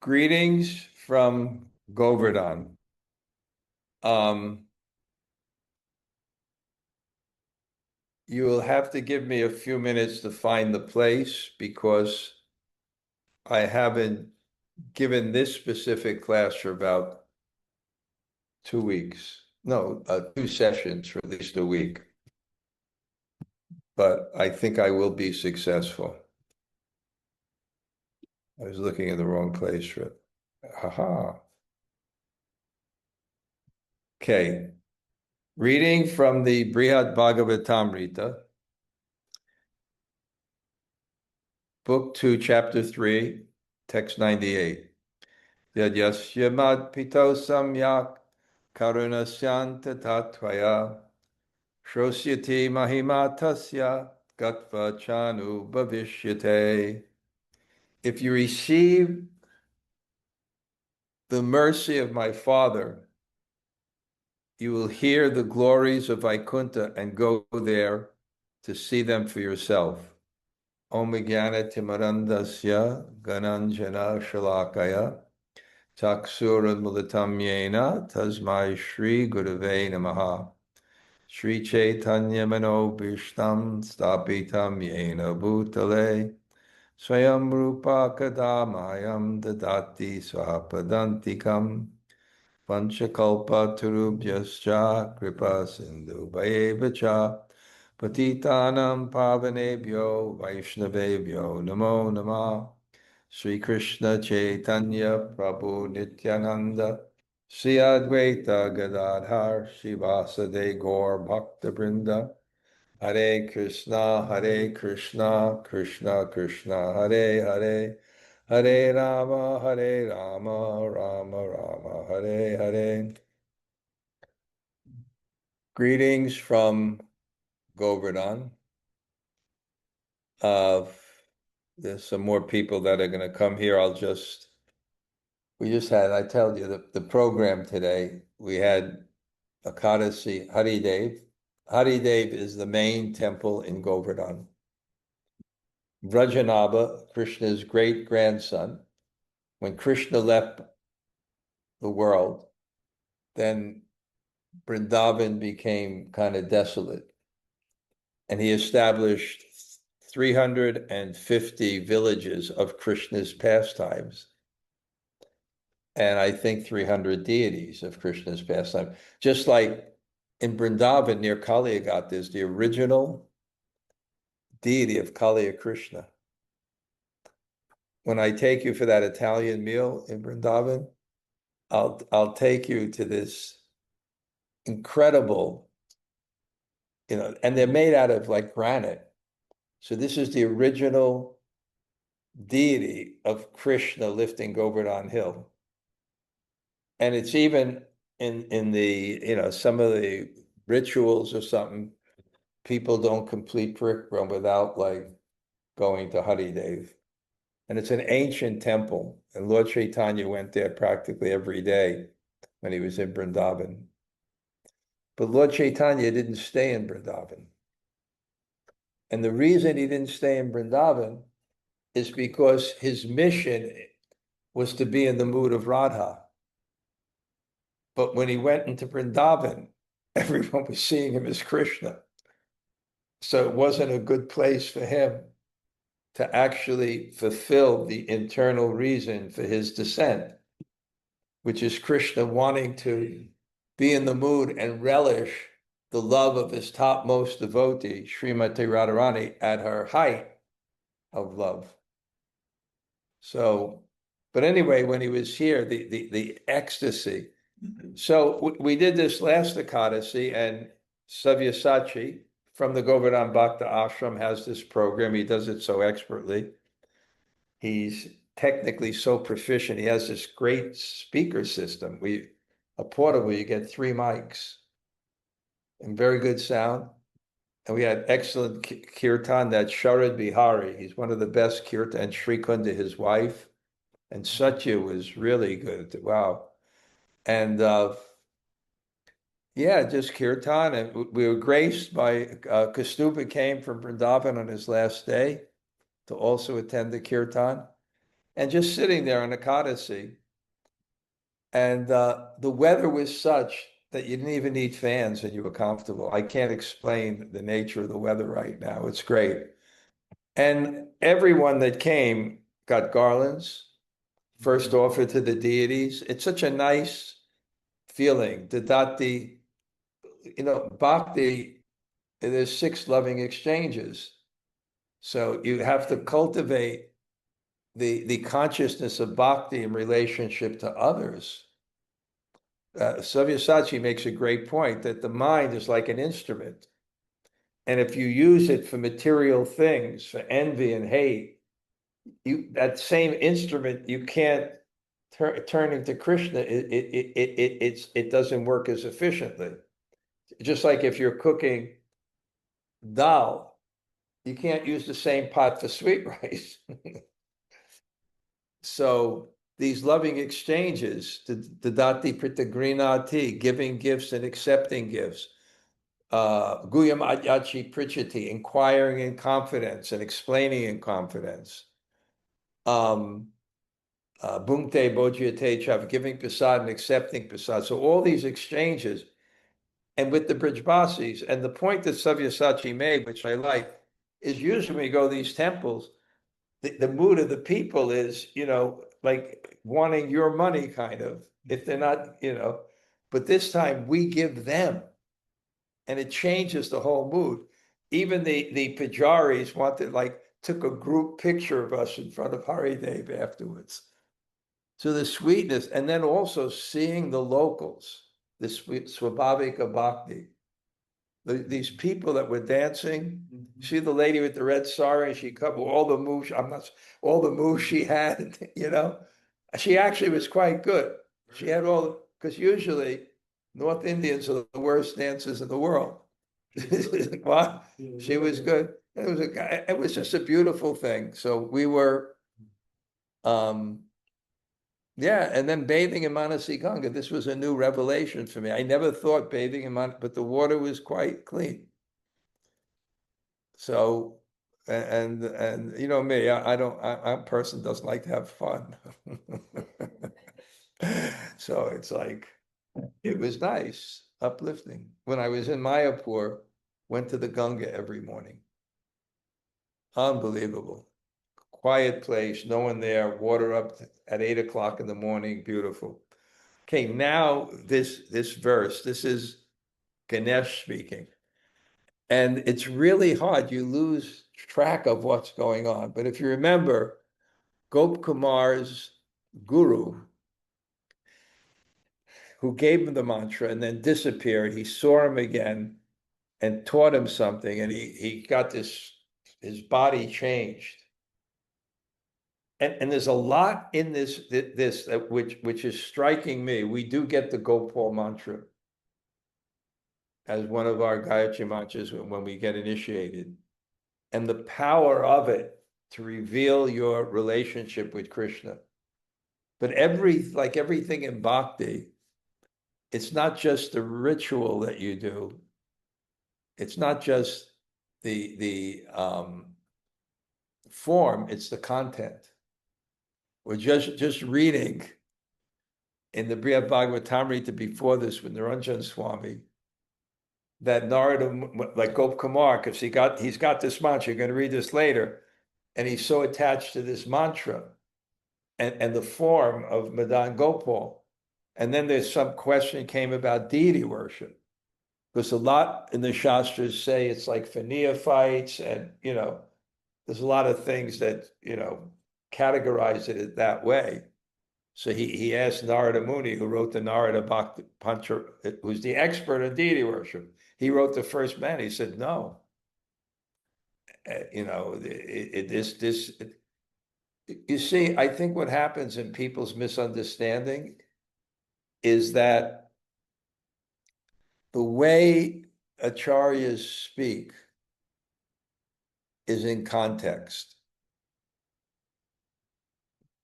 Greetings from Govardhan. You will have to give me a few minutes to find the place because I haven't given this specific class for about 2 weeks. No, 2 sessions for at least a week. But I think I will be successful. I was looking in the wrong place for it. Haha. Okay. Reading from the Bṛhad-bhāgavatāmṛta, Book 2, Chapter 3, Text 98. Yady mat-pituḥ samyak karuṇā syān tadā tvayā śroṣyate mahimā tasya gatvā cānubhaviṣyate. If you receive the mercy of my Father, you will hear the glories of Vaikuṇṭha and go there to see them for yourself. Om jnana-timirandasya gananjana shalakaya chakṣuruṇmilitam yena tasmai Shri Gurave namaha. Shri Chaitanya manobhishtam stapitam yena bhutale swayam rupa kadamayam dadati swapadantikam panchakalpa turubhyascha kripa sindhu bhayevacha patitanam pavanebhyo vaishnavebhyo namo namah. Sri Krishna Chaitanya Prabhu Nityananda Sri Advaita Gadadhar Shivasade Gaur Bhakta Brinda Hare Krishna Krishna Krishna Hare Hare Hare Rama Rama Rama Hare Hare. Greetings from Govardhan. There's some more people that are going to come here. We just had, I tell you, the program today, we had Ekadasi Haridev. Haridev is the main temple in Govardhan. Vrajanabha, Krishna's great-grandson, when Krishna left the world, then Vrindavan became kind of desolate. And he established 350 villages of Krishna's pastimes. And I think 300 deities of Krishna's pastime. Just like in Vrindavan near Kaliyagat, there's the original deity of Kaliya Krishna. When I take you for that Italian meal in Vrindavan, I'll take you to this incredible, and they're made out of like granite. So this is the original deity of Krishna lifting Govardhan Hill. And it's even in the, some of the rituals or something, people don't complete Parikram without like going to Haridev. And it's an ancient temple. And Lord Chaitanya went there practically every day when he was in Vrindavan. But Lord Chaitanya didn't stay in Vrindavan. And the reason he didn't stay in Vrindavan is because his mission was to be in the mood of Radha. But when he went into Vrindavan, everyone was seeing him as Krishna. So it wasn't a good place for him to actually fulfill the internal reason for his descent, which is Krishna wanting to be in the mood and relish the love of his topmost devotee, Srimati Radharani, at her height of love. So, but anyway, when he was here, the ecstasy. So we did this last Ekadasi, and Sabyasachi from the Govardhan Bhakta Ashram has this program. He does it so expertly. He's technically so proficient. He has this great speaker system. A portable, you get 3 mics and very good sound. And we had excellent kirtan. That Sharad Bihari, he's one of the best kirtan, and Srikunda, his wife, and Satya was really good. Wow. And just kirtan. And we were graced by Kaustubha came from Vrindavan on his last day to also attend the kirtan. and just sitting there on Ekadasi. And the weather was such that you didn't even need fans and you were comfortable. I can't explain the nature of the weather right now. It's great. And everyone that came got garlands, first offered to the deities. It's such a nice feeling. Dadati, bhakti, there's 6 loving exchanges. So you have to cultivate the consciousness of bhakti in relationship to others. Savyasati makes a great point that the mind is like an instrument. And if you use it for material things, for envy and hate, that same instrument, you can't turn into Krishna. It doesn't work as efficiently. Just like if you're cooking dal, you can't use the same pot for sweet rice. So these loving exchanges, the dati pritagrinati, giving gifts and accepting gifts, guyam adyachi prichati, inquiring in confidence and explaining in confidence, bhunte bojyate chav, giving prasad and accepting prasad. So all these exchanges, and with the Bṛhad-bhāsis, and the point that Savyasati made, which I like, is usually when you go to these temples, the mood of the people is, like wanting your money, kind of, if they're not, but this time we give them, and it changes the whole mood. Even the pujaris took a group picture of us in front of Haridev afterwards. So the sweetness, and then also seeing the locals, the sweet swabhavika bhakti, these people that were dancing. See the lady with the red sari, she covered all the moves. All the moves she had. She actually was quite good. She had because usually North Indians are the worst dancers in the world. What? She was good. It was just a beautiful thing. So we were, yeah, and then bathing in Manasi Ganga. This was a new revelation for me. I never thought bathing in but the water was quite clean. So, and me, I'm a person doesn't like to have fun. So it's like, it was nice, uplifting. When I was in Mayapur, went to the Ganga every morning. Unbelievable. Quiet place, no one there, water up at 8 o'clock in the morning, beautiful. Okay, now this verse, this is Ganesh speaking. And it's really hard. You lose track of what's going on. But if you remember, Gop Kumar's guru, who gave him the mantra and then disappeared, he saw him again and taught him something, and he got his body changed. And there's a lot in this which is striking me. We do get the Gopal mantra as one of our Gayatri mantras when we get initiated, and the power of it to reveal your relationship with Krishna. But like everything in bhakti, it's not just the ritual that you do. It's not just the form, it's the content. We're just reading in the Bṛhad-bhāgavatāmṛta before this with Niranjan Swami, that Narada, like Gop Kumar, because he's got this mantra, you're going to read this later, and he's so attached to this mantra and the form of Madan Gopal. And then there's some question came about deity worship, because a lot in the Shastras say it's like for neophytes, and there's a lot of things that categorize it that way. So he asked Narada Muni, who wrote the Narada Bhakti Pancha, who's the expert in deity worship. He wrote the first man. He said, no. You see, I think what happens in people's misunderstanding is that the way acharyas speak is in context.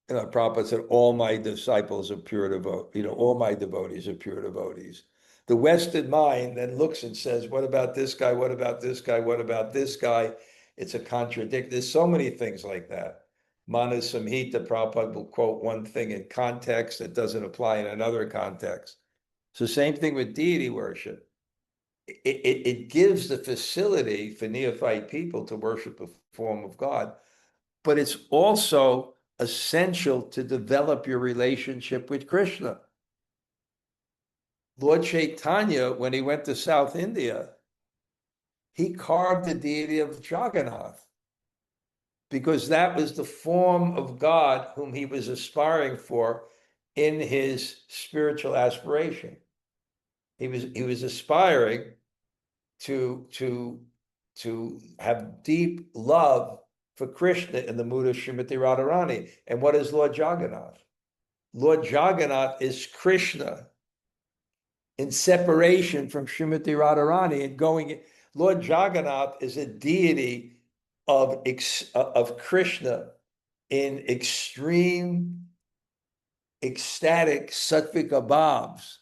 Prabhupada said, all my disciples are pure devotees, all my devotees are pure devotees. The Western mind then looks and says, what about this guy? What about this guy? What about this guy? It's a contradiction. There's so many things like that. Manu Samhita, Prabhupada will quote one thing in context that doesn't apply in another context. So same thing with deity worship. It gives the facility for neophyte people to worship a form of God, but it's also essential to develop your relationship with Krishna. Lord Chaitanya, when he went to South India, he carved the deity of Jagannath because that was the form of God whom he was aspiring for in his spiritual aspiration. He was aspiring to have deep love for Krishna in the mood of Srimati Radharani. And what is Lord Jagannath? Lord Jagannath is Krishna in separation from Srimati Radharani and going. Lord Jagannath is a deity of Krishna in extreme ecstatic sattvika bhavs.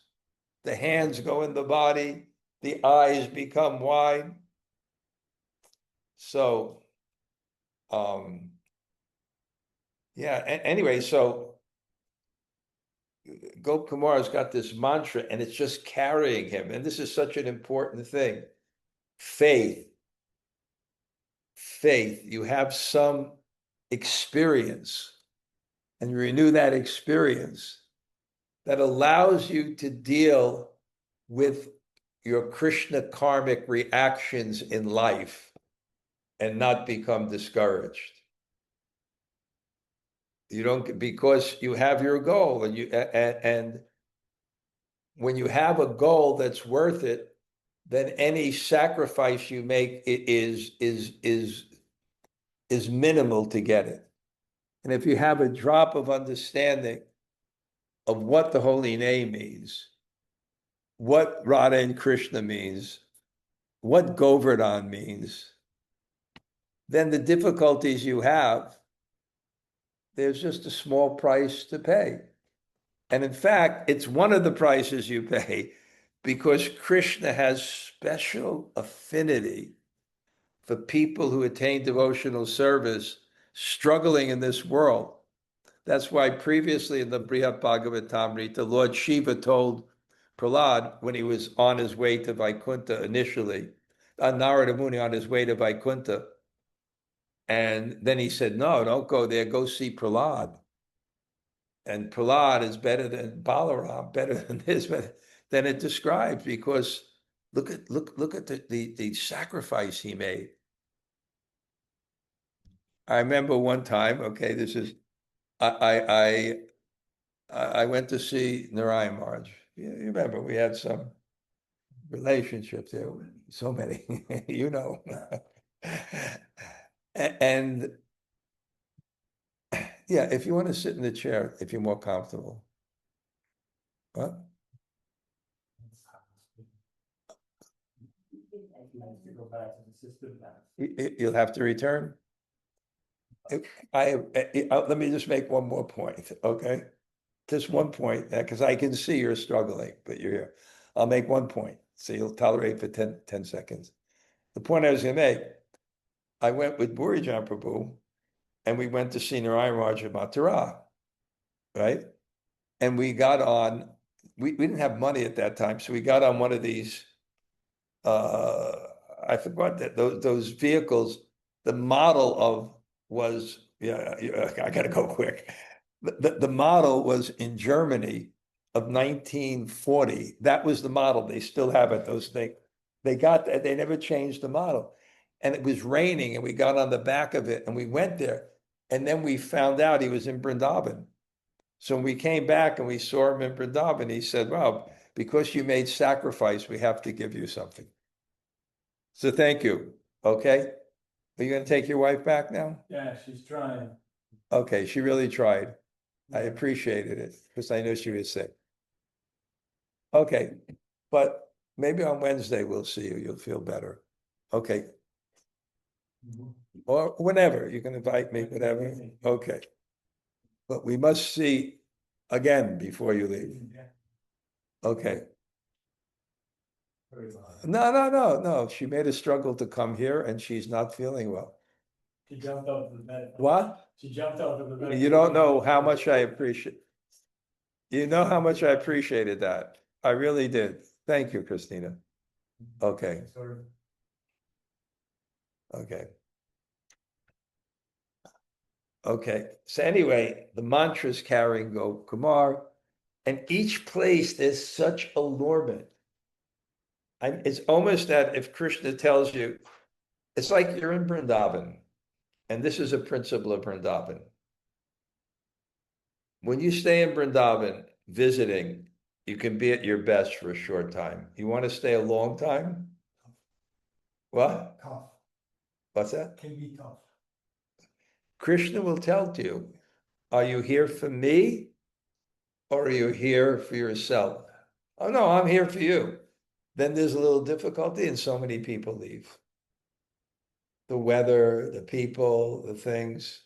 The hands go in the body, the eyes become wide. So, anyway, so Gop Kumar's got this mantra and it's just carrying him. And this is such an important thing. Faith. You have some experience and you renew that experience that allows you to deal with your Krishna karmic reactions in life and not become discouraged. You don't, because you have your goal, and when you have a goal that's worth it, then any sacrifice you make is minimal to get it. And if you have a drop of understanding of what the holy name means, what Radha and Krishna means, what Govardhan means, then the difficulties you have, there's just a small price to pay. And in fact, it's one of the prices you pay because Krishna has special affinity for people who attain devotional service struggling in this world. That's why previously in the Bṛhad-bhāgavatāmṛta, Lord Shiva told Prahlad when he was on his way to Vaikuṇṭha initially, Narada Muni on his way to Vaikuṇṭha, and then he said, no, don't go there, go see Prahlad. And Prahlad is better than Balaram, better than this, than it describes, because look at the sacrifice he made. I remember one time, okay, this is, I went to see Narayan Maharaj. You remember, we had some relationships there, so many, you know. And yeah, if you want to sit in the chair, if you're more comfortable. What? You'll have to return. Let me just make one more point, okay? Just one point, because I can see you're struggling, but you're here. I'll make one point, so you'll tolerate for 10 seconds. The point I was going to make, I went with Burijan Prabhu, and we went to see Narayan Raj at Mathura, right? And we got on, we didn't have money at that time, so we got on one of these, I forgot that those vehicles, the model of was, I got to go quick. The model was in Germany of 1940. That was the model. They still have it, those things. They never changed the model. And it was raining and we got on the back of it and we went there. And then we found out he was in Vrindavan. So when we came back and we saw him in Vrindavan, he said, well, because you made sacrifice, we have to give you something. So thank you. Okay. Are you going to take your wife back now? Yeah, she's trying. Okay, she really tried. I appreciated it because I knew she was sick. Okay, but maybe on Wednesday we'll see you. You'll feel better. Okay. Or whenever. You can invite me, whatever. Okay. But we must see again before you leave. Okay. No. She made a struggle to come here and she's not feeling well. She jumped out of the bed. What? She jumped out of the bed. You don't know how much I appreciate. You know how much I appreciated that. I really did. Thank you, Christina. Okay. Okay. Okay. So anyway, the mantras carrying Gop Kumar, and each place there's such allurement. It's almost that if Krishna tells you, it's like you're in Vrindavan, and this is a principle of Vrindavan. When you stay in Vrindavan visiting, you can be at your best for a short time. You want to stay a long time? What? Tough. What's that? Can be tough. Krishna will tell you, are you here for me or are you here for yourself? Oh no, I'm here for you. Then there's a little difficulty and so many people leave. The weather, the people, the things.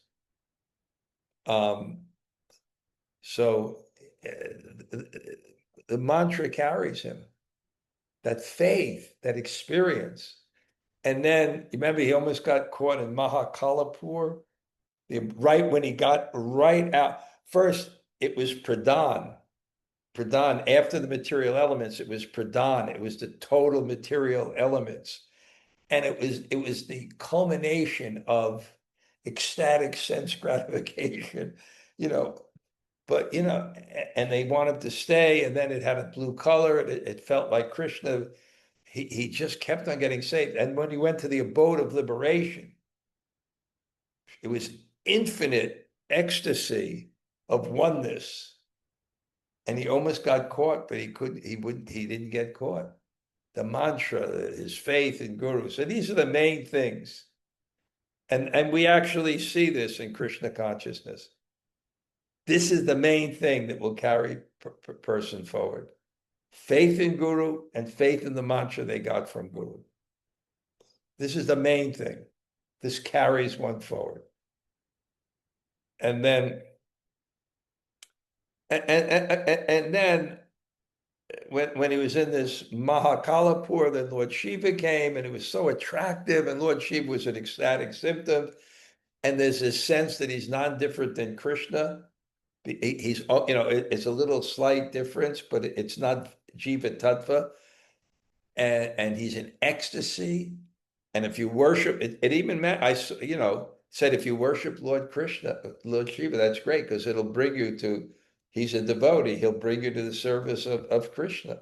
So the mantra carries him, that faith, that experience. And then, remember, he almost got caught in Mahakalapur, right when he got right out. First, it was pradhan. Pradhan, after the material elements, it was pradhan. It was the total material elements. And it was the culmination of ecstatic sense gratification, but and they wanted to stay, and then it had a blue color. It felt like Krishna. He just kept on getting saved. And when he went to the abode of liberation, it was infinite ecstasy of oneness. And he almost got caught, but he didn't get caught. The mantra, his faith in Guru. So these are the main things. And we actually see this in Krishna consciousness. This is the main thing that will carry person forward. Faith in Guru and faith in the mantra they got from Guru. This is the main thing. This carries one forward. And then, and then when he was in this Mahakalapur, then Lord Shiva came, and it was so attractive, and Lord Shiva was an ecstatic symptom. And there's this sense that he's non-different than Krishna. He's, it's a little slight difference, but it's not Jiva Tattva. And he's in ecstasy. And if you worship, it even meant, said if you worship Lord Krishna, Lord Shiva, that's great, because it'll bring you to, he's a devotee, he'll bring you to the service of Krishna.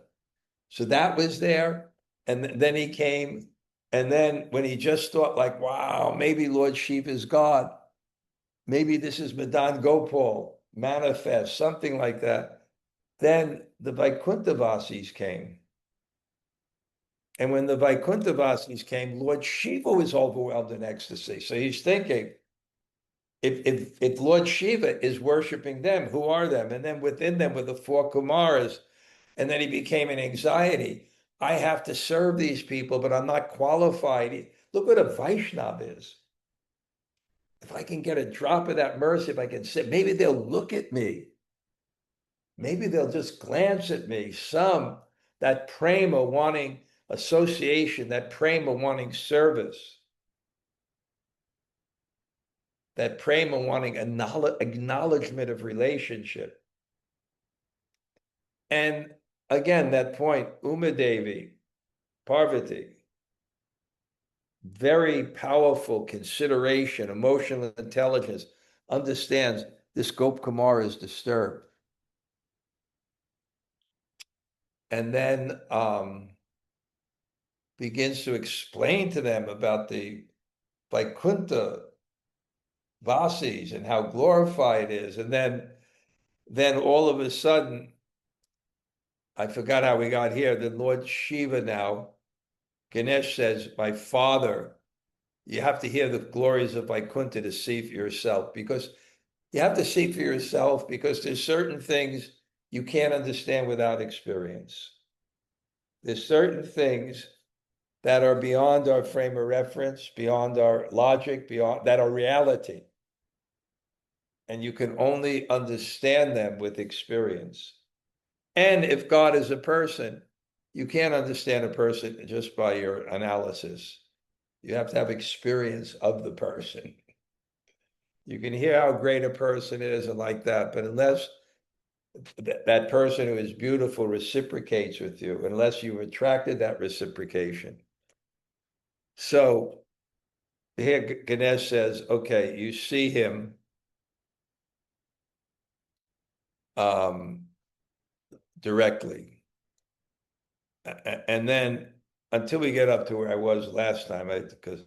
So that was there. And then he came, and then when he just thought like, wow, maybe Lord Shiva is God. Maybe this is Madan Gopal, manifest, something like that. Then the Vaikuṇṭha came. And when the Vaikuṇṭha came, Lord Shiva was overwhelmed in ecstasy. So he's thinking, if Lord Shiva is worshiping them, who are them? And then within them were the four Kumaras. And then he became an anxiety. I have to serve these people, but I'm not qualified. Look what a Vaishnava is. If I can get a drop of that mercy, if I can say, maybe they'll look at me. Maybe they'll just glance at me. That prema wanting association, that prema wanting service, that prema wanting acknowledgement of relationship. And again, that point, Uma Devi, Parvati, very powerful consideration, emotional intelligence, understands this Gop Kumar is disturbed. And then begins to explain to them about the Vaikuṇṭha Vasis and how glorified it is. And then all of a sudden, I forgot how we got here, then Lord Shiva now, Ganesh says, my father, you have to hear the glories of Vaikuṇṭha to see for yourself, because you have to see for yourself, because there's certain things you can't understand without experience. There's certain things that are beyond our frame of reference, beyond our logic, beyond that are reality. And you can only understand them with experience. And if God is a person, you can't understand a person just by your analysis. You have to have experience of the person. You can hear how great a person is and like that, but unless that person who is beautiful reciprocates with you, unless you've attracted that reciprocation. So here Ganesh says, okay, you see him directly. And then until we get up to where I was last time, because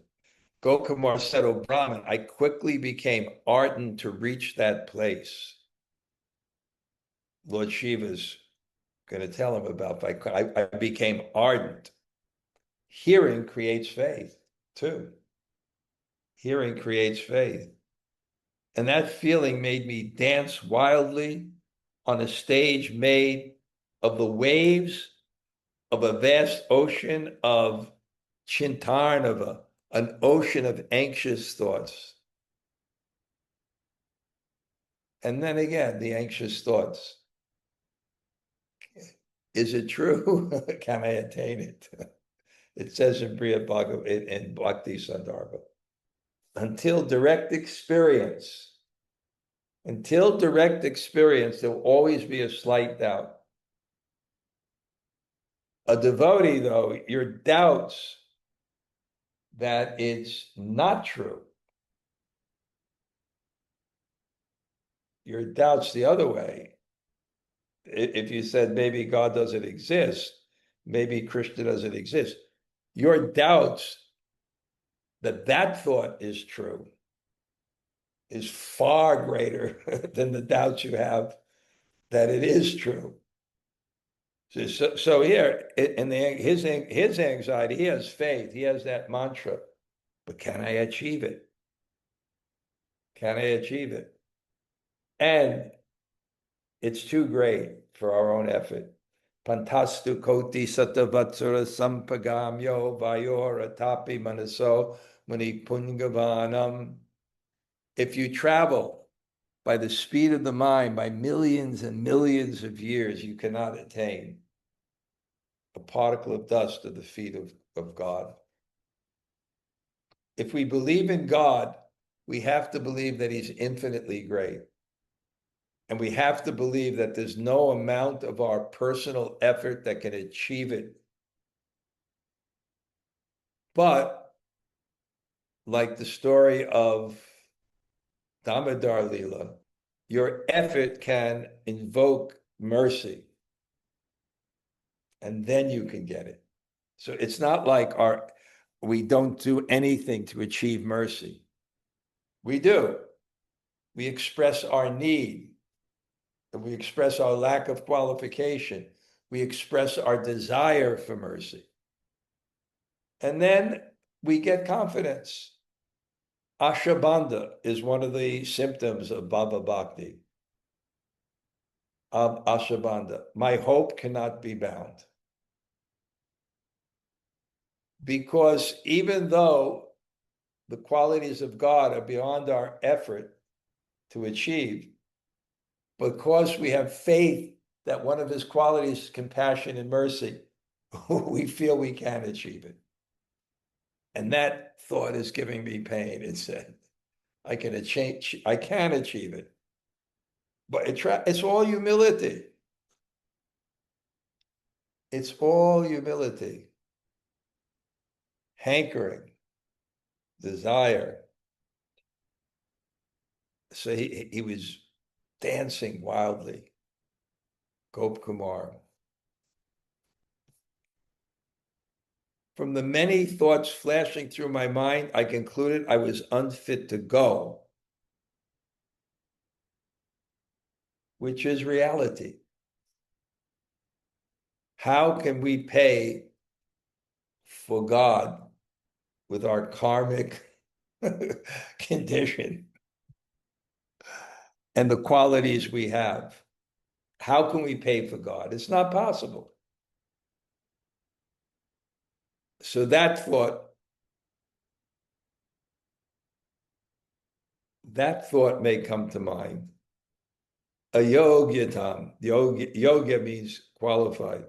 Gokumar said, "O Brahman, I quickly became ardent to reach that place." Lord Shiva's going to tell him about I became ardent. Hearing creates faith, too. Hearing creates faith. And that feeling made me dance wildly on a stage made of the waves of a vast ocean of chintarnava, an ocean of anxious thoughts. And then again, the anxious thoughts. Is it true? Can I attain it? It says in Bṛhad-bhāgavatāmṛta, in Bhakti Sandarbha, until direct experience, there will always be a slight doubt. A devotee, though, your doubts that it's not true, your doubts the other way. If you said maybe God doesn't exist, maybe Krishna doesn't exist, your doubts that thought is true is far greater than the doubts you have that it is true. So here, in his anxiety, he has faith, he has that mantra, but can I achieve it? Can I achieve it? And it's too great for our own effort. Pantastu koti satavatsura sampagamyo vayor atapi manaso muni pungavanam. If you travel by the speed of the mind, by millions and millions of years, you cannot attain a particle of dust at the feet of God. If we believe in God, we have to believe that he's infinitely great. And we have to believe that there's no amount of our personal effort that can achieve it. But like the story of Damodar Lila, your effort can invoke mercy. And then you can get it. So it's not like we don't do anything to achieve mercy. We do. We express our need. We express our lack of qualification. We express our desire for mercy. And then we get confidence. Ashabandha is one of the symptoms of Bhava Bhakti. Of Ashabandha. My hope cannot be bound. Because even though the qualities of God are beyond our effort to achieve, because we have faith that one of his qualities is compassion and mercy, we feel we can achieve it. And that thought is giving me pain. It said, I can achieve it. But it's all humility. It's all humility. Hankering, desire. So he was dancing wildly. Gop Kumar. From the many thoughts flashing through my mind, I concluded I was unfit to go, which is reality. How can we pay for God with our karmic condition and the qualities we have? How can we pay for God? It's not possible. So that thought may come to mind. Ayogyatam. Yoga means qualified.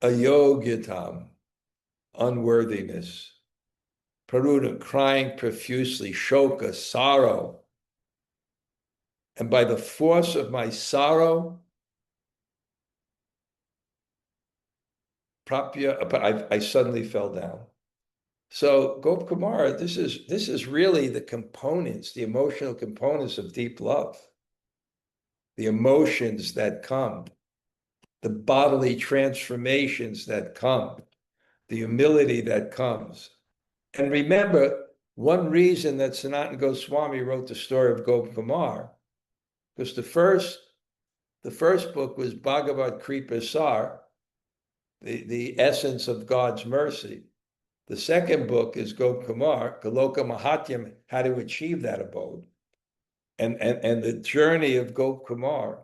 Ayogyatam, unworthiness. Karuna, crying profusely, shoka, sorrow. And by the force of my sorrow, prapya, but I suddenly fell down. So Gopkumara, this is really the components, the emotional components of deep love. The emotions that come, the bodily transformations that come, the humility that comes. And remember, one reason that Sanatana Goswami wrote the story of Gopkumar, because the first book was Bhagavad Kripa Sar, the essence of God's mercy. The second book is Gopkumar, Goloka Mahatyam, how to achieve that abode. And the journey of Gopkumar,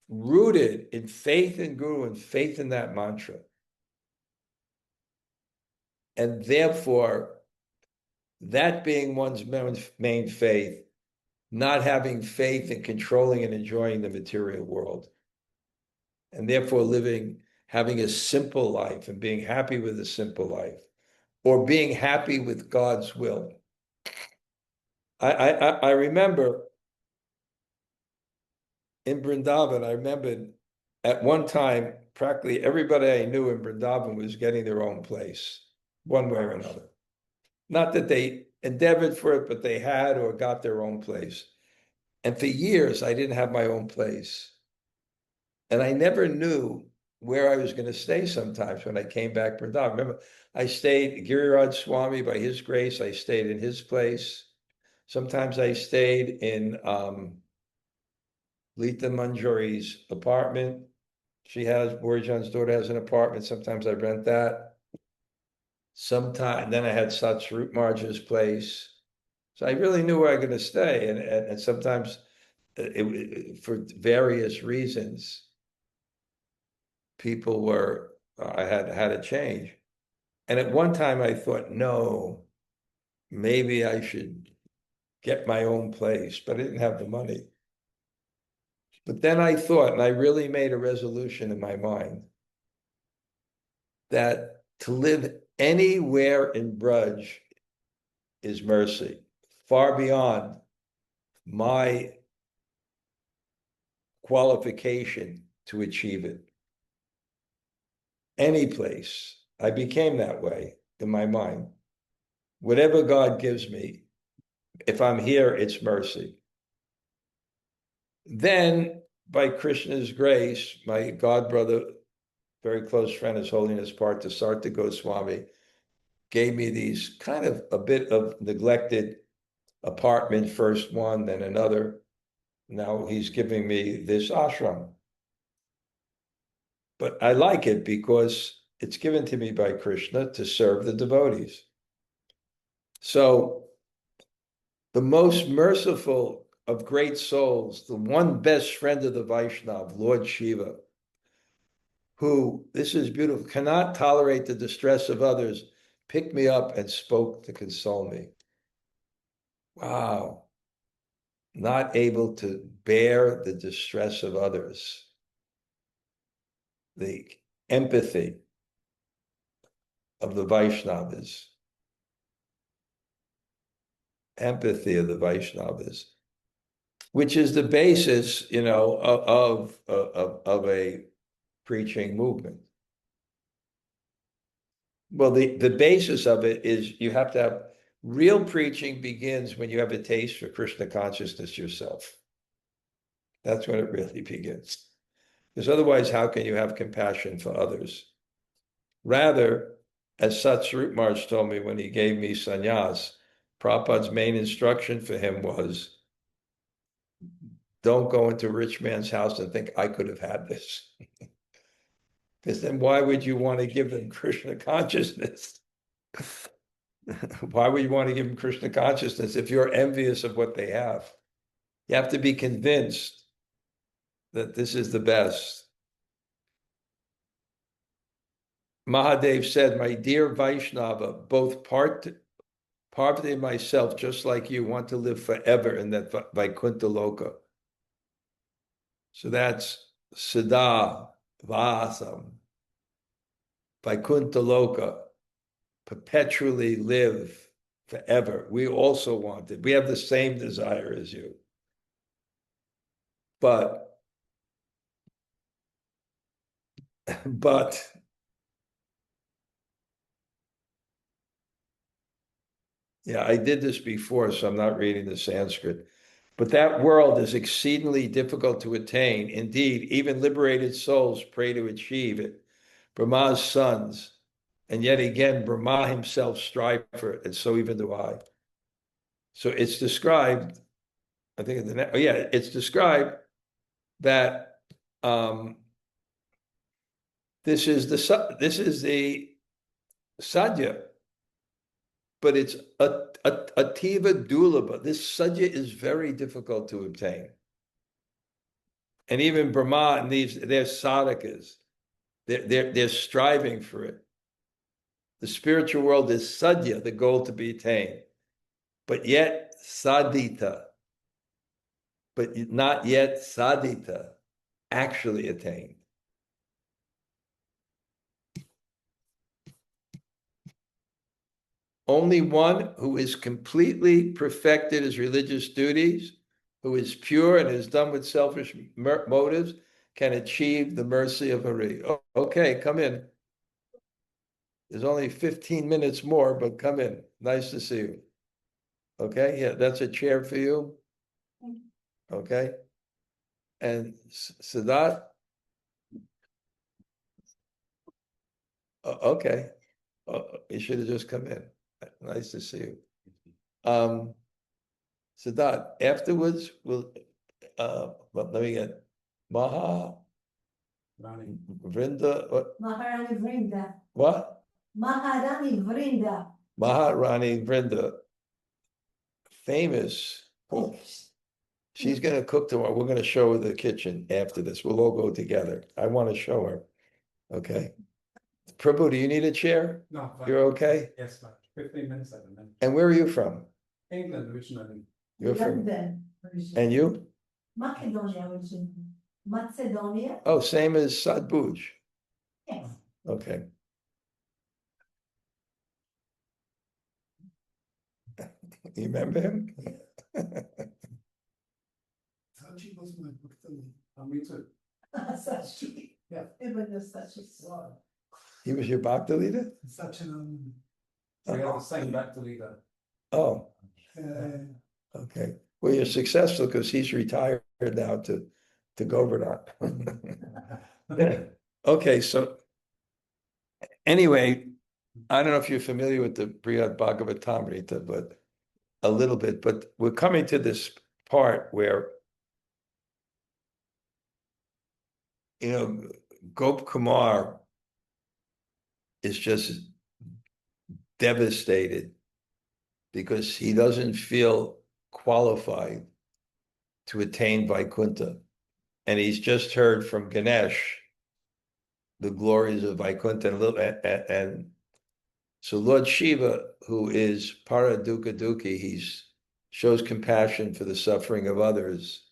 rooted in faith in Guru and faith in that mantra. And therefore, that being one's main faith, not having faith in controlling and enjoying the material world. And therefore having a simple life and being happy with a simple life, or being happy with God's will. I remember in Vrindavan, I remembered at one time, practically everybody I knew in Vrindavan was getting their own place, one way or another. Not that they endeavored for it, but they had or got their own place. And for years, I didn't have my own place. And I never knew where I was going to stay sometimes when I came back from Vrindavan. Remember, I stayed, Giriraj Swami, by his grace, I stayed in his place. Sometimes I stayed in Lita Manjari's apartment. Borjan's daughter has an apartment. Sometimes I rent that. Then I had Satsvarup Marja's place. So I really knew where I was going to stay. And sometimes for various reasons, I had to change. And at one time I thought, no, maybe I should get my own place, but I didn't have the money. But then I thought, and I really made a resolution in my mind, that to live anywhere in Braj is mercy, far beyond my qualification to achieve it. Any place. I became that way in my mind. Whatever God gives me, if I'm here, it's mercy. Then, by Krishna's grace, my godbrother, very close friend, His Holiness Parthasartha Goswami, gave me these kind of a bit of neglected apartment, first one, then another. Now he's giving me this ashram. But I like it because it's given to me by Krishna to serve the devotees. So the most merciful of great souls, the one best friend of the Vaishnava, Lord Shiva, who, this is beautiful, cannot tolerate the distress of others, picked me up and spoke to console me. Wow. Not able to bear the distress of others. The empathy of the Vaishnavas. Empathy of the Vaishnavas, which is the basis, of a preaching movement. Well, the basis of it is you have to have real preaching begins when you have a taste for Krishna consciousness yourself. That's when it really begins. Because otherwise, how can you have compassion for others? Rather, as Satsvarup Maharaj told me when he gave me sannyas, Prabhupada's main instruction for him was, don't go into a rich man's house and think, I could have had this. Because then why would you want to give them Krishna consciousness? Why would you want to give them Krishna consciousness if you're envious of what they have? You have to be convinced that this is the best. Mahadev said, my dear Vaishnava, both Parvati and myself, just like you, want to live forever in that Vaikuṇṭha loka. So that's Siddha Vasam, Vaikuṇṭha loka, perpetually live forever. We also want it. We have the same desire as you. But yeah, I did this before, so I'm not reading the Sanskrit. But that world is exceedingly difficult to attain. Indeed, even liberated souls pray to achieve it. Brahma's sons, and yet again, Brahma himself strive for it, and so even do I. So it's described, I think, it's described that this is the sadya, but it's ativa dulabha. This sadya is very difficult to obtain. And even Brahma and they're sadhakas. They're striving for it. The spiritual world is sadya, the goal to be attained, but yet sadhita, but not yet sadhita, actually attained. Only one who is completely perfected his religious duties, who is pure and is done with selfish motives, can achieve the mercy of Hari. Oh, okay, come in. There's only 15 minutes more, but come in. Nice to see you. Okay, yeah, that's a chair for you. Okay. And Siddharth? Okay. You should have just come in. Nice to see you. Siddharth, afterwards, we'll, let me get Maha Vrinda. What? Maharani Vrinda. What? Maharani Vrinda. Maharani Vrinda. Famous. She's going to cook tomorrow. We're going to show her the kitchen after this. We'll all go together. I want to show her. Okay. Prabhu, do you need a chair? No. You're okay? Yes, but 15 minutes at the minute. And where are you from? England originally. You're from. London. And you? Macedonia originally. Macedonia. Oh, same as Sadbuj. Yes. Okay. You remember him? Sachi was my book. Me too. Sachi. Yeah. Even the Sachi. He was your Bhakta leader? Such an we have the same back to leader. Oh, okay. Well, you're successful because he's retired now to Govardhan. Okay, so anyway, I don't know if you're familiar with the Bṛhad-bhāgavatāmṛta, but a little bit, but we're coming to this part where, Gop Kumar is just devastated because he doesn't feel qualified to attain Vaikuṇṭha. And he's just heard from Ganesh the glories of Vaikuṇṭha. And so Lord Shiva, who is para dukkha dukhi, he shows compassion for the suffering of others.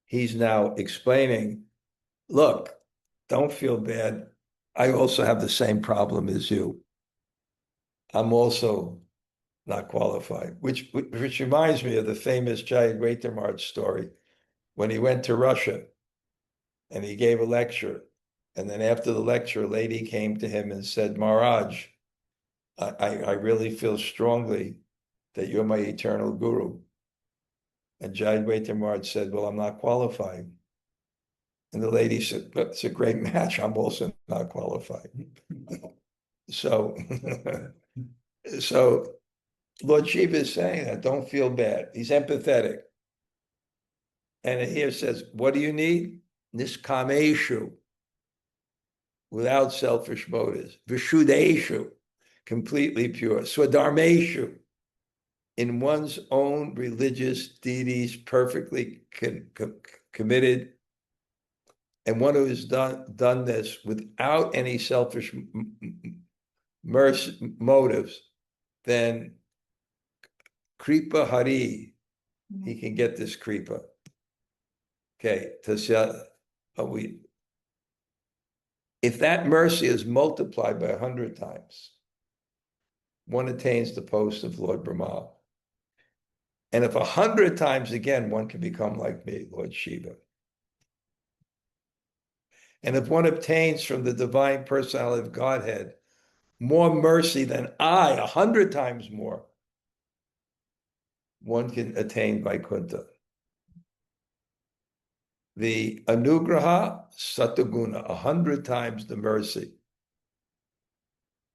He's now explaining, look, don't feel bad. I also have the same problem as you. I'm also not qualified, which reminds me of the famous Jayadvaita story when he went to Russia and he gave a lecture. And then after the lecture, a lady came to him and said, Maharaj, I really feel strongly that you're my eternal guru. And Jayadvaita said, well, I'm not qualified. And the lady said, it's a great match. I'm also not qualified. So Lord Shiva is saying that, don't feel bad. He's empathetic. And here it says, what do you need? Niskameshu, without selfish motives. Vishuddheshu, completely pure. Swadharmeshu, in one's own religious deities, perfectly committed. And one who has done this without any selfish motives, then kripa hari, he can get this kripa. Okay, tasya, if that mercy is multiplied by 100 times, one attains the post of Lord Brahma. And if 100 times again, one can become like me, Lord Shiva. And if one obtains from the divine personality of Godhead more mercy than I, 100 times more, one can attain Vaikuṇṭha. The anugraha sataguna, 100 times the mercy.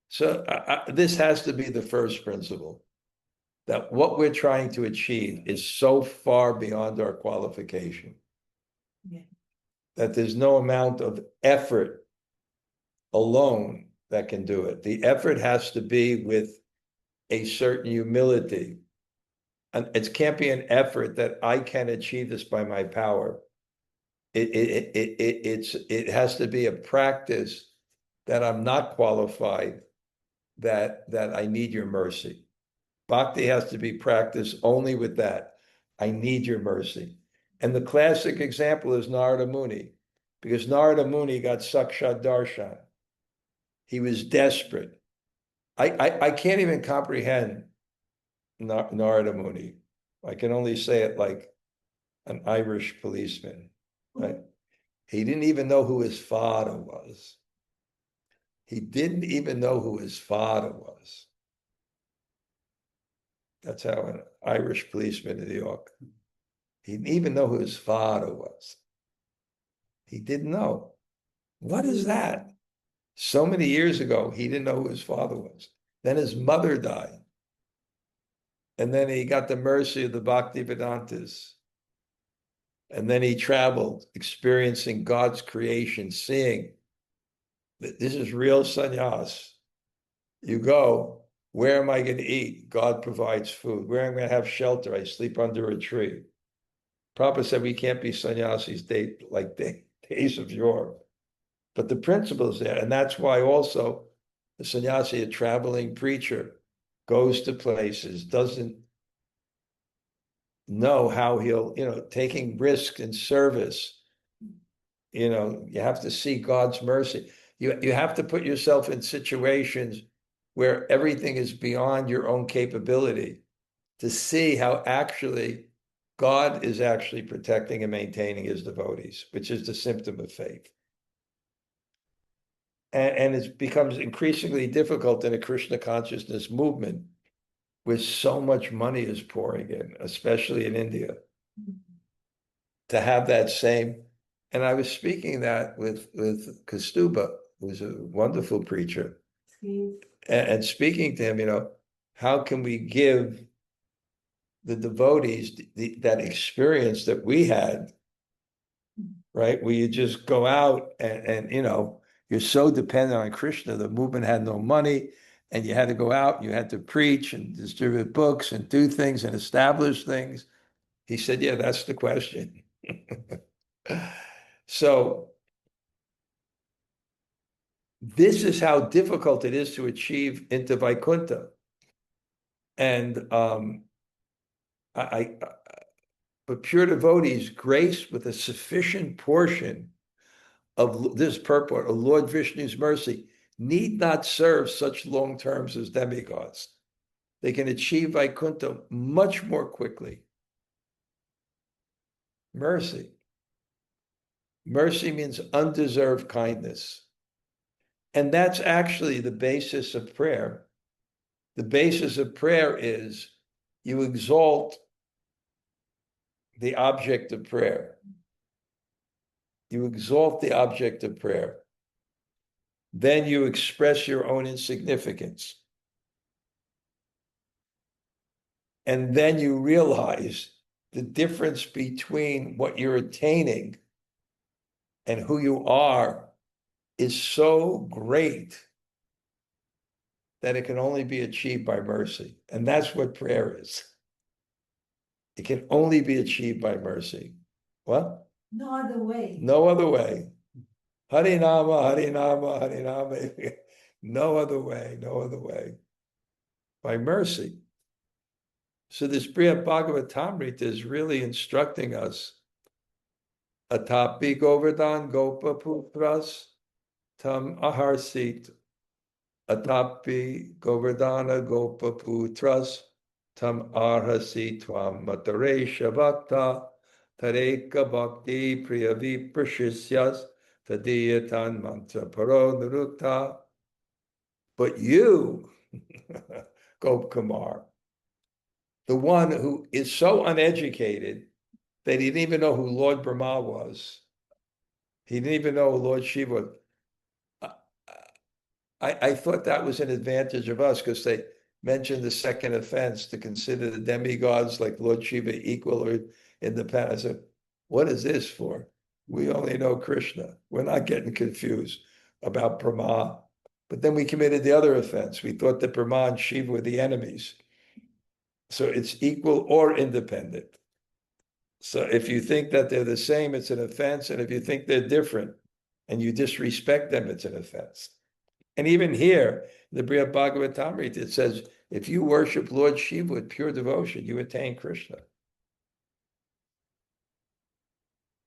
So this has to be the first principle, that what we're trying to achieve is so far beyond our qualification. Yeah. That there's no amount of effort alone that can do it. The effort has to be with a certain humility. And it can't be an effort that I can achieve this by my power. It has to be a practice that I'm not qualified, that I need your mercy. Bhakti has to be practiced only with that. I need your mercy. And the classic example is Narada Muni, because Narada Muni got sakshat darshan. He was desperate. I can't even comprehend Narada Muni. I can only say it like an Irish policeman, right? He didn't even know who his father was. He didn't even know who his father was. That's how an Irish policeman in New York. He didn't even know who his father was. He didn't know. What is that? So many years ago, he didn't know who his father was. Then his mother died. And then he got the mercy of the Bhaktivedāntas. And then he traveled, experiencing God's creation, seeing that this is real sannyas. You go, where am I going to eat? God provides food. Where am I going to have shelter? I sleep under a tree. Prabhupada said we can't be sannyasis days of yore. But the principle is there. And that's why also the sannyasi, a traveling preacher, goes to places, doesn't know how he'll, taking risk in service. You have to see God's mercy. You have to put yourself in situations where everything is beyond your own capability to see how actually God is actually protecting and maintaining his devotees, which is the symptom of faith. And it becomes increasingly difficult in a Krishna consciousness movement where so much money is pouring in, especially in India, to have that same. And I was speaking that with Kastuba, who's a wonderful preacher, and speaking to him, how can we give the devotees that experience that we had, right? Where you just go out and you're so dependent on Krishna. The movement had no money, and you had to go out, you had to preach and distribute books and do things and establish things. He said, yeah, that's the question. So this is how difficult it is to achieve into Vaikuṇṭha. And but pure devotees, graced with a sufficient portion of this purport of Lord Vishnu's mercy, need not serve such long terms as demigods. They can achieve Vaikuṇṭha much more quickly. Mercy. Mercy means undeserved kindness. And that's actually the basis of prayer. The basis of prayer is you exalt the object of prayer. You exalt the object of prayer. Then you express your own insignificance. And then you realize the difference between what you're attaining and who you are is so great that it can only be achieved by mercy. And that's what prayer is. It can only be achieved by mercy. What? No other way. No other way. Harinama, Harinama, Harinama. No other way, no other way. By mercy. So this Bṛhad-bhāgavatāmṛta is really instructing us. Atapi Govardhan Gopa Putras Tam Aharsit atapi govardhana gopaputras tam arhasi tvam mataresha bhakta tareka bhakti priyavi prashisyas tadiyatan mantra paro nirukta. But you, Gop Kumar, the one who is so uneducated that he didn't even know who Lord Brahma was. He didn't even know who Lord Shiva was. I thought that was an advantage of us because they mentioned the second offense to consider the demigods like Lord Shiva equal or independent. I said, what is this for? We only know Krishna. We're not getting confused about Brahma. But then we committed the other offense. We thought that Brahma and Shiva were the enemies. So it's equal or independent. So if you think that they're the same, it's an offense. And if you think they're different and you disrespect them, it's an offense. And even here, the Bṛhad-bhāgavatāmṛta, it says, if you worship Lord Shiva with pure devotion, you attain Krishna.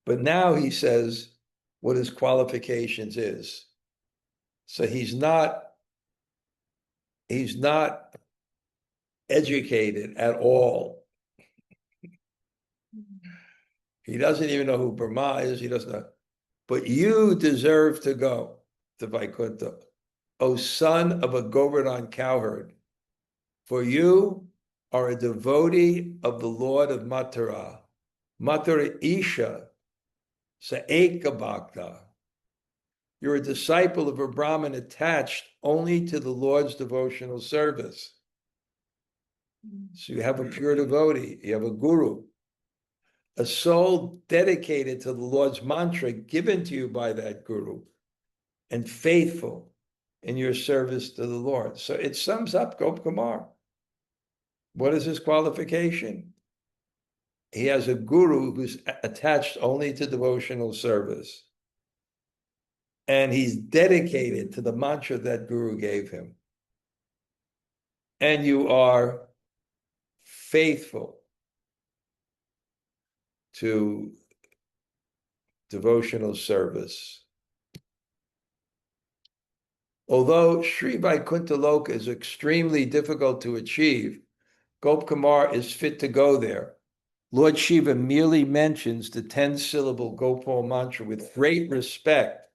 But now he says what his qualifications is. So he's not educated at all. He doesn't even know who Brahma is. He doesn't know. But you deserve to go to Vaikuṇṭha, O son of a Govardhan cowherd, for you are a devotee of the Lord of Mathura, Mathura Isha, Saeka Bhakta. You're a disciple of a Brahmin attached only to the Lord's devotional service. So you have a pure devotee, you have a guru, a soul dedicated to the Lord's mantra given to you by that guru, and faithful in your service to the Lord. So it sums up Gop Kumar. What is his qualification? He has a guru who's attached only to devotional service. And he's dedicated to the mantra that guru gave him. And you are faithful to devotional service. Although Sri Vaikuṇṭha Loka is extremely difficult to achieve, Gop Kumar is fit to go there. Lord Shiva merely mentions the 10-syllable Gopal mantra with great respect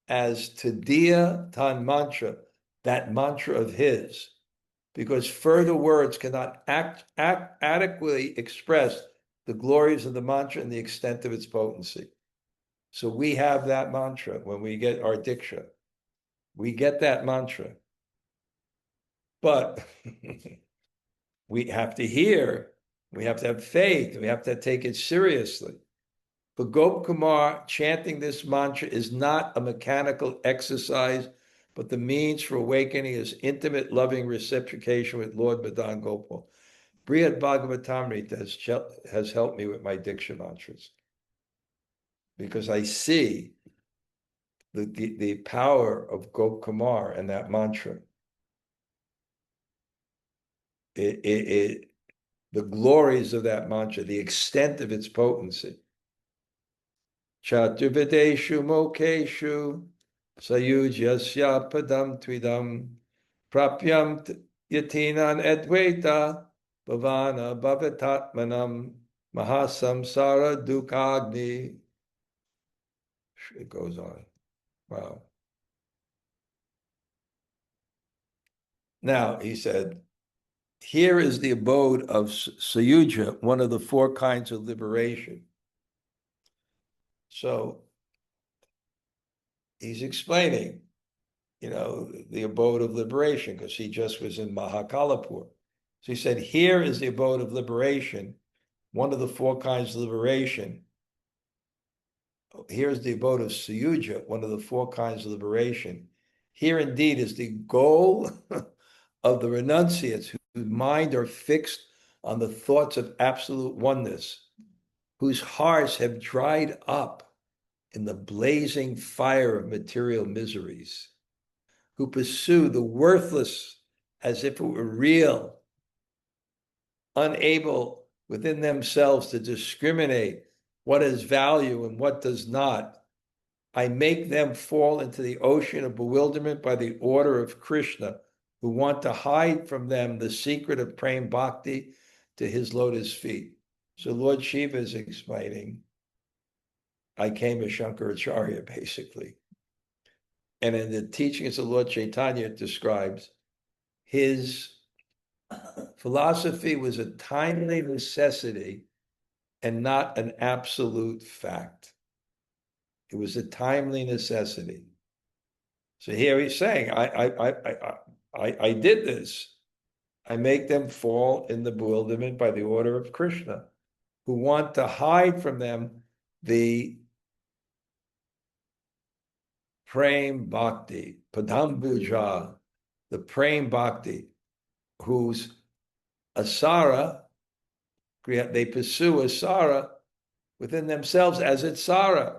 as tadā tan mantra, that mantra of his, because further words cannot adequately express the glories of the mantra and the extent of its potency. So we have that mantra when we get our diksha. We get that mantra. But we have to hear, we have to have faith, we have to take it seriously. For Gop Kumar, chanting this mantra is not a mechanical exercise, but the means for awakening his intimate, loving reciprocation with Lord Madan Gopal. Bṛhad-bhāgavatāmṛta has helped me with my diksha mantras, because I see the power of Gop Kumar and that mantra. The glories of that mantra, the extent of its potency. Chaturvedeshu mokeshu sayujyasya padam twidam prapyam yatinan advaita bhavana bhavatatmanam mahasamsara dukagni. It goes on. Wow. Now, he said, here is the abode of Sayuja, one of the 4 kinds of liberation. So he's explaining, the abode of liberation, because he just was in Mahakalapur. So he said, here is the abode of liberation, one of the 4 kinds of liberation. Here's the abode of Sayuja, one of the 4 kinds of liberation. Here indeed is the goal of the renunciates whose mind are fixed on the thoughts of absolute oneness, whose hearts have dried up in the blazing fire of material miseries, who pursue the worthless as if it were real, unable within themselves to discriminate what has value and what does not, I make them fall into the ocean of bewilderment by the order of Krishna, who want to hide from them the secret of prema bhakti to his lotus feet. So Lord Shiva is explaining, I came as Shankaracharya, basically. And in the teachings of Lord Chaitanya, it describes his philosophy was a timely necessity and not an absolute fact. It was a timely necessity. So here he's saying, I did this. I make them fall in the bewilderment by the order of Krishna, who want to hide from them the prema bhakti, padambuja, the prema bhakti, whose asara, they pursue asara within themselves as it's sara.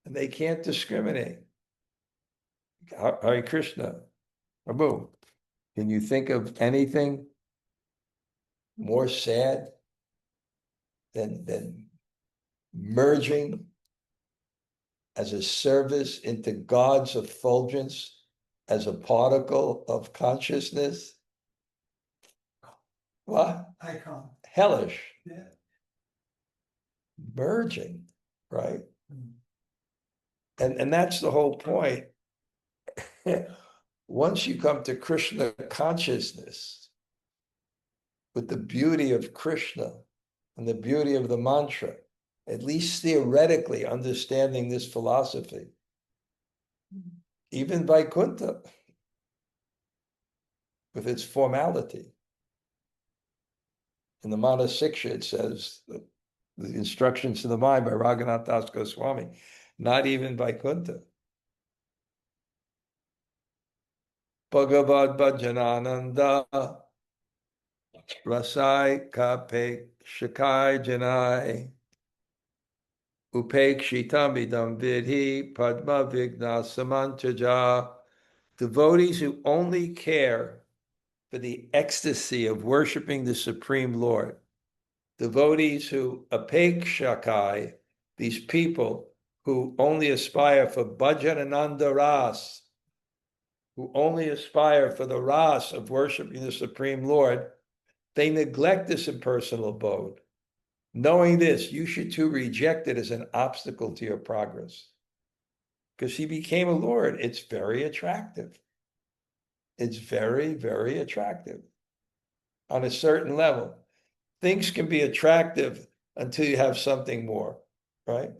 And they can't discriminate. Hare Krishna. Prabhu, can you think of anything more sad than merging as a service into God's effulgence as a particle of consciousness? What? I can't. Hellish. Yeah. Merging, right? And that's the whole point. Once you come to Krishna consciousness with the beauty of Krishna and the beauty of the mantra, at least theoretically understanding this philosophy, even Vaikuṇṭha, with its formality. In the Manasiksha, it says, the instructions to the mind by Raghunath Swami, not even Vaikuṇṭha. Bhagavad Bhajanananda Rasai Kape Shakai Janai Upekshitamidam Vidhi Padma Vigna Samantaja. Devotees who only care for the ecstasy of worshiping the Supreme Lord. Devotees who apekshakai, these people who only aspire for bhajanananda ras, who only aspire for the ras of worshiping the Supreme Lord, they neglect this impersonal abode. Knowing this, you should too reject it as an obstacle to your progress. Because he became a Lord. It's very attractive. It's very, very attractive on a certain level. Things can be attractive until you have something more, right?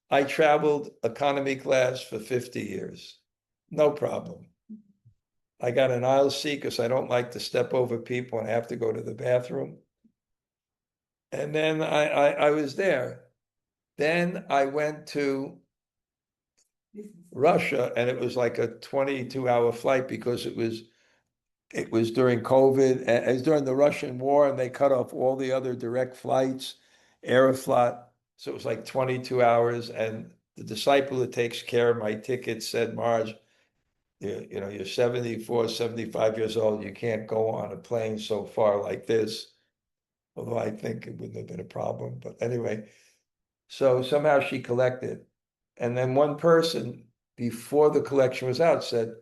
I traveled economy class for 50 years. No problem. I got an aisle seat because I don't like to step over people and I have to go to the bathroom. And then I was there. Then I went to Russia, and it was like a 22-hour flight because it was during COVID, and it was during the Russian war, and they cut off all the other direct flights, Aeroflot. So it was like 22 hours, and the disciple who takes care of my tickets said, Marge, you're 74, 75 years old, you can't go on a plane so far like this. Although I think it wouldn't have been a problem, but anyway. So somehow she collected. And then one person, before the collection was out, said,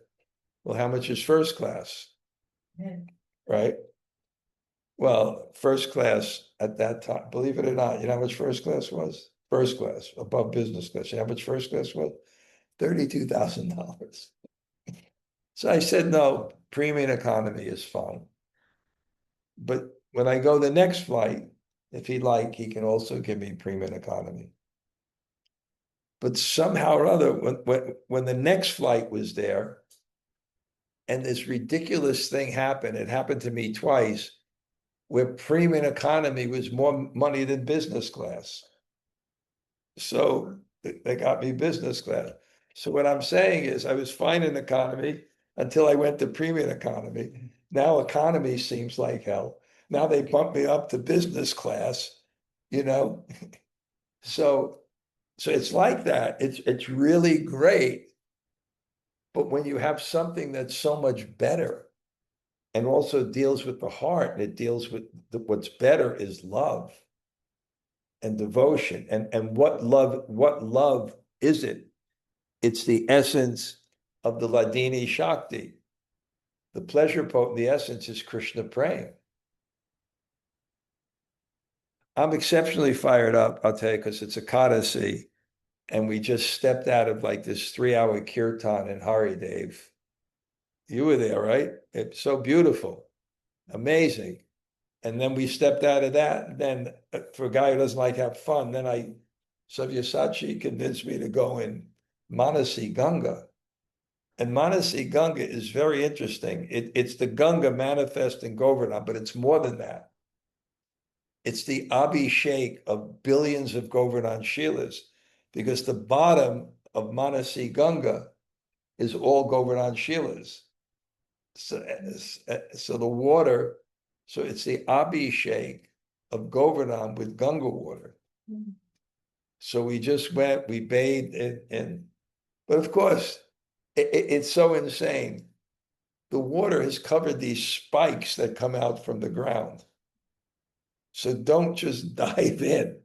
well, how much is first class? Yeah. Right? Well, first class at that time, believe it or not, you know how much first class was? First class, above business class. You know how much first class was? $32,000. So I said, no, premium economy is fine. But when I go the next flight, if he'd like, he can also give me premium economy. But somehow or other, when the next flight was there, and this ridiculous thing happened, it happened to me twice, where premium economy was more money than business class. So they got me business class. So what I'm saying is I was fine in economy until I went to premium economy. Now economy seems like hell. Now they bumped me up to business class, you know? So it's like that. It's really great. But when you have something that's so much better and also deals with the heart, and it deals with what's better is love and devotion. And what love is it? It's the essence of the Ladini Shakti. The pleasure potent, the essence is Krishna praying. I'm exceptionally fired up, I'll tell you, because it's a Ekadasi, and we just stepped out of like this 3-hour kirtan in Haridev. You were there, right? It's so beautiful, amazing. And then we stepped out of that. And then for a guy who doesn't like have fun, then Sabyasachi convinced me to go in Manasi Ganga. And Manasi Ganga is very interesting. It's the Ganga manifest in Govardhan, but it's more than that. It's the Abhishek of billions of Govardhan Shilas, because the bottom of Manasi Ganga is all Govardhan Shilas. So the water, so it's the Abhishek of Govardhan with Ganga water. So we just went, we bathed in, but of course, it's so insane. The water has covered these spikes that come out from the ground. So don't just dive in.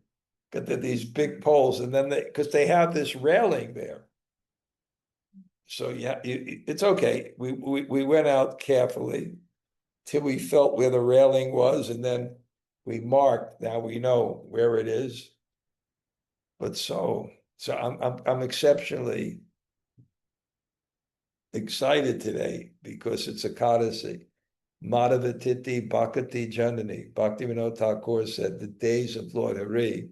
Got these big poles, and then because they have this railing there. So yeah, it's okay. We went out carefully till we felt where the railing was, and then we marked. Now we know where it is. But so I'm exceptionally excited today because it's a Ekadasi. Madhavatiti Bhakati Janani. Bhaktivinoda Thakur said, the days of Lord Hari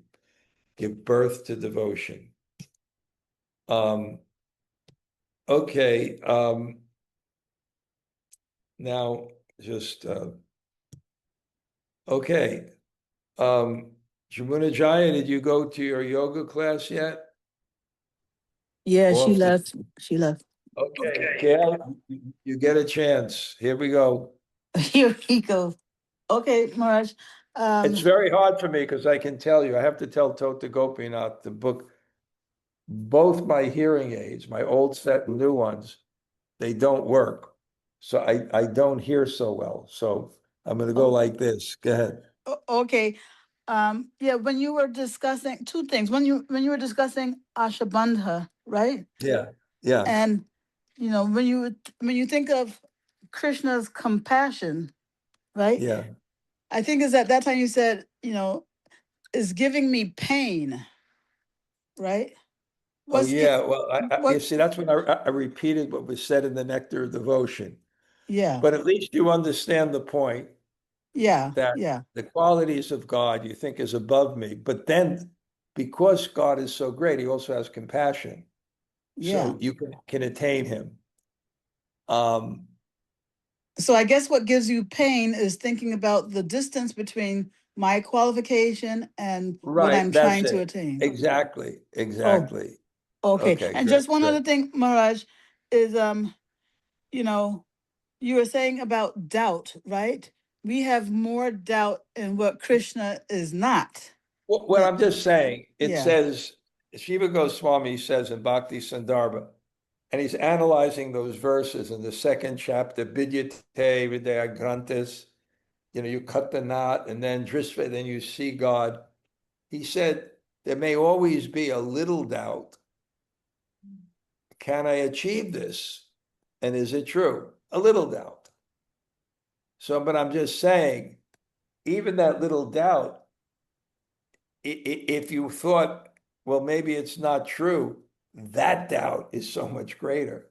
give birth to devotion. Okay. Now just okay. Jamuna Jaya, did you go to your yoga class yet? Yeah, she left. She left. Okay, Gail, you get a chance. Here we go. Here we go. Okay, Maharaj. It's very hard for me because I can tell you, I have to tell Tota Gopinath to book both my hearing aids, my old set and new ones, they don't work. So I don't hear so well. So I'm going to go like this. Go ahead. Okay. Yeah, when you were discussing two things, when you were discussing Ashabandha, right? Yeah. Yeah. And when you think of Krishna's compassion, right? Yeah. I think is at that time you said, is giving me pain, right? Oh, yeah. Well, you what? see, that's when I repeated what was said in the Nectar of Devotion. Yeah. But at least you understand the point Yeah. that Yeah. the qualities of God you think is above me. But then because God is so great, he also has compassion. Yeah. So you can attain him. So I guess what gives you pain is thinking about the distance between my qualification and what I'm that's trying to it. attain. Exactly. Exactly. Okay. Okay, And great, just one other thing, Maharaj, is you were saying about doubt, right? We have more doubt in what Krishna is not. What I'm just saying, it Yeah. says, Shiva Goswami says in Bhakti Sandarbha, and he's analyzing those verses in the second chapter, Vidyate Vidya Grantas, you cut the knot and then Drisva, then you see God. He said, there may always be a little doubt. Can I achieve this? And is it true? A little doubt. So, but I'm just saying, even that little doubt, if you thought, well, maybe it's not true, that doubt is so much greater.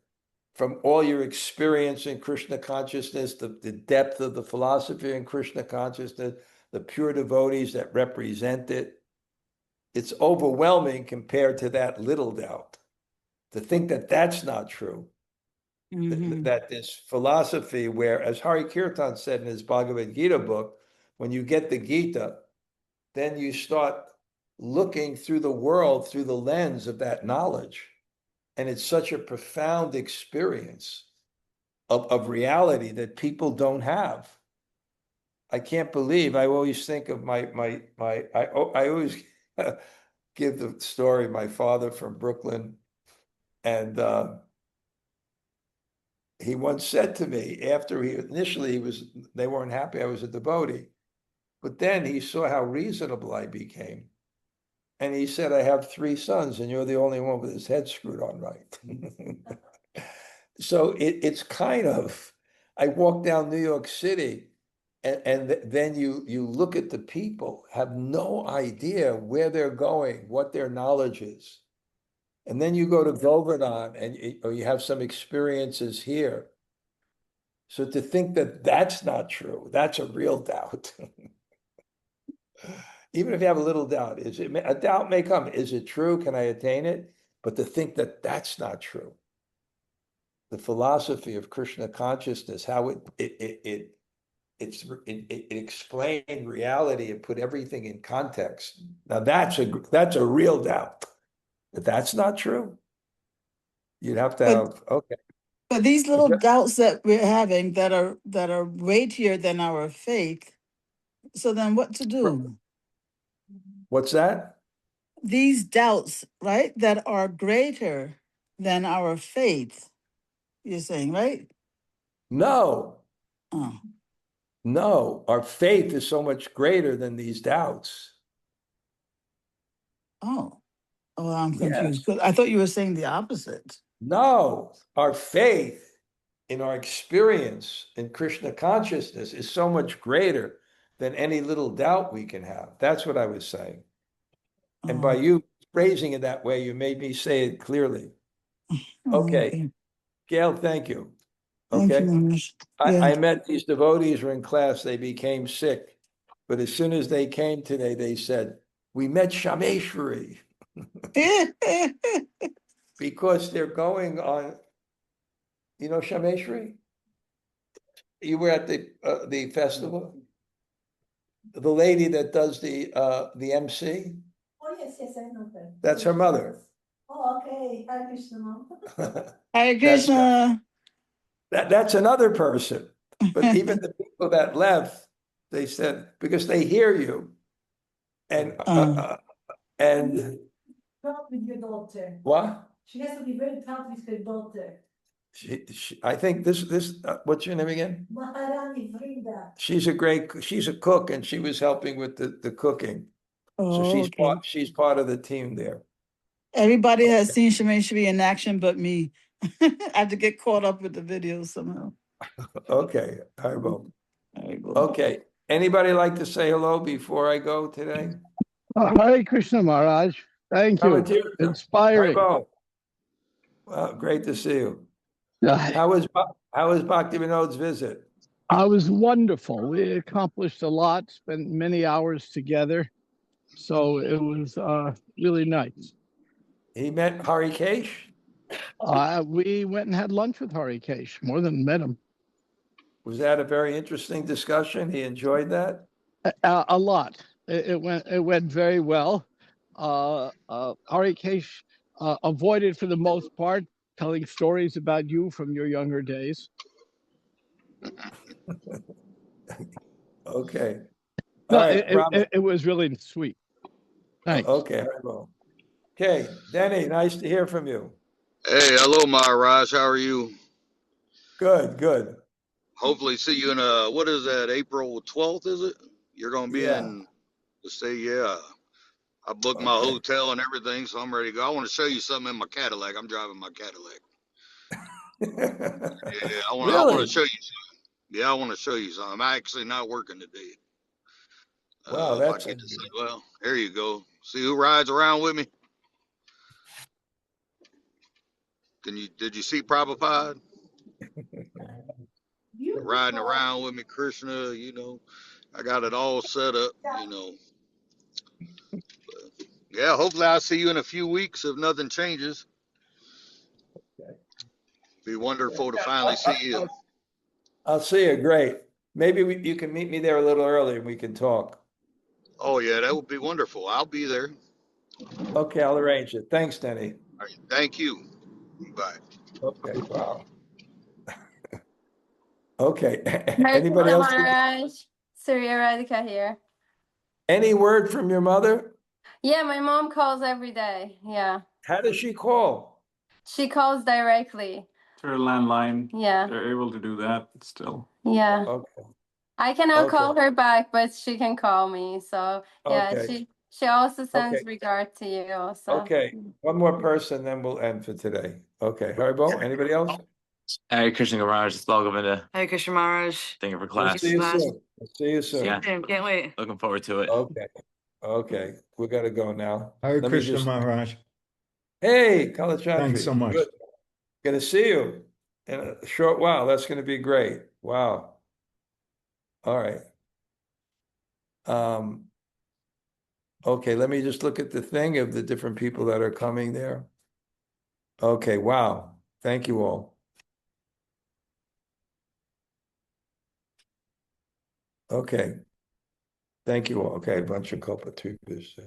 From all your experience in Krishna consciousness, the depth of the philosophy in Krishna consciousness, the pure devotees that represent it, it's overwhelming compared to that little doubt. To think that that's not true, that this philosophy where, as Hari Kirtan said in his Bhagavad Gita book, when you get the Gita, then you start looking through the world through the lens of that knowledge. And it's such a profound experience of reality that people don't have. I can't believe, I always think of I always give the story, my father from Brooklyn, and he once said to me, after they weren't happy I was a devotee, but then he saw how reasonable I became. And he said, I have 3 sons, and you're the only one with his head screwed on right. So it's kind of, I walk down New York City, and then you look at the people, have no idea where they're going, what their knowledge is. And then you go to Govardhan or you have some experiences here. So to think that that's not true, that's a real doubt. Even if you have a little doubt, a doubt may come. Is it true? Can I attain it? But to think that that's not true. The philosophy of Krishna consciousness, how it explained reality and put everything in context. Now that's a real doubt. If that's not true, you'd have to have, okay. But these little doubts that we're having that are weightier than our faith. So then what to do? What's that? These doubts, right, that are greater than our faith, you're saying, right? No, Oh, no, our faith is so much greater than these doubts. oh, I'm Yes. confused. 'Cause I thought you were saying the opposite. No, our faith in our experience in Krishna consciousness is so much greater than any little doubt we can have. That's what I was saying. And by Oh, you phrasing it that way, you made me say it clearly. Okay, Gail, thank you. Thank you, Okay, Maharaj. Yeah. I met these devotees were in class, they became sick. But as soon as they came today, they said, we met Shameshwari. Because they're going on, you know, Shameshwari? You were at the festival? The lady that does the MC? Oh, yes, I know her. That's her mother. Oh, okay. Hi, Krishna mom. Hare Krishna. That's another person. But even the people that left, they said, because they hear you. And Proud with your daughter. what? She has to be very proud with her daughter. I think this what's your name again? Maharani Vrinda. She's a cook, and she was helping with the cooking. So Oh, okay. she's part of the team there. Everybody has seen Shameshwari in action but me. I have to get caught up with the videos somehow. Okay, I will. I will. Okay, anybody like to say hello before I go today? Hare Krishna Maharaj. Thank you. Ramatirtha. Inspiring. Well, great to see you. I How was Bhakti Vinod's visit? was wonderful. We accomplished a lot, spent many hours together. So it was really nice. He met Harikesh? We went and had lunch with Harikesh, more than met him. Was that a very interesting discussion? He enjoyed that? A lot. It went very well. Harikesh avoided, for the most part, telling stories about you from your younger days. Okay. No, All right, it was really sweet. Thanks. okay, I will. Okay, Denny, nice to hear from you. Hey, hello, Maharaj. How are you? Good. Hopefully see you in what is that, April 12th, is it? You're going to be Yeah. in the state, yeah. I booked my Okay. hotel and everything, so I'm ready to go. I want to show you something in my Cadillac. I'm driving my Cadillac. Yeah, I want to Really? show you something. Yeah, I want to show you something. I'm actually not working today. Wow, If I that's get to say, well, there you go. See who rides around with me? Did you see Prabhupada? Riding around with me, Krishna, you know. I got it all set up, you know. But, yeah, hopefully I'll see you in a few weeks if nothing changes. Be wonderful to finally see you. I'll see you. Great. Maybe you can meet me there a little early and we can talk. Oh, yeah, that would be wonderful. I'll be there. Okay, I'll arrange it. Thanks, Denny. All right, thank you. Bye. Okay, wow. Okay, Hare anybody Krishna else? Maharaj, Surya Radhika here. Any word from your mother? Yeah, my mom calls every day. Yeah, How does she call? she calls directly. Through a landline, Yeah, they're able to do that still. yeah. Okay, I cannot Okay. call her back, but she can call me. So yeah, Okay. She also sends Okay. regard to you also. Okay, one more person, then we'll end for today. Okay, Haribo, anybody else? Hare Krishna Maharaj, it's Bhāgavatāmṛta. Hey, Krishna Maharaj. Thank you for We'll class. see you Class. soon. We'll see you soon. Yeah. Can't wait. Looking forward to it. Okay, okay, we gotta go now. Hare Let me Krishna just- Maharaj. Hey, Kalachandri. Thanks so much. Good. Gonna see you in a short while. That's gonna be great. Wow. All right. Okay, let me just look at the thing of the different people that are coming there. Okay, wow. Thank you all. Okay. Thank you all. Okay, bunch of culpa tubers.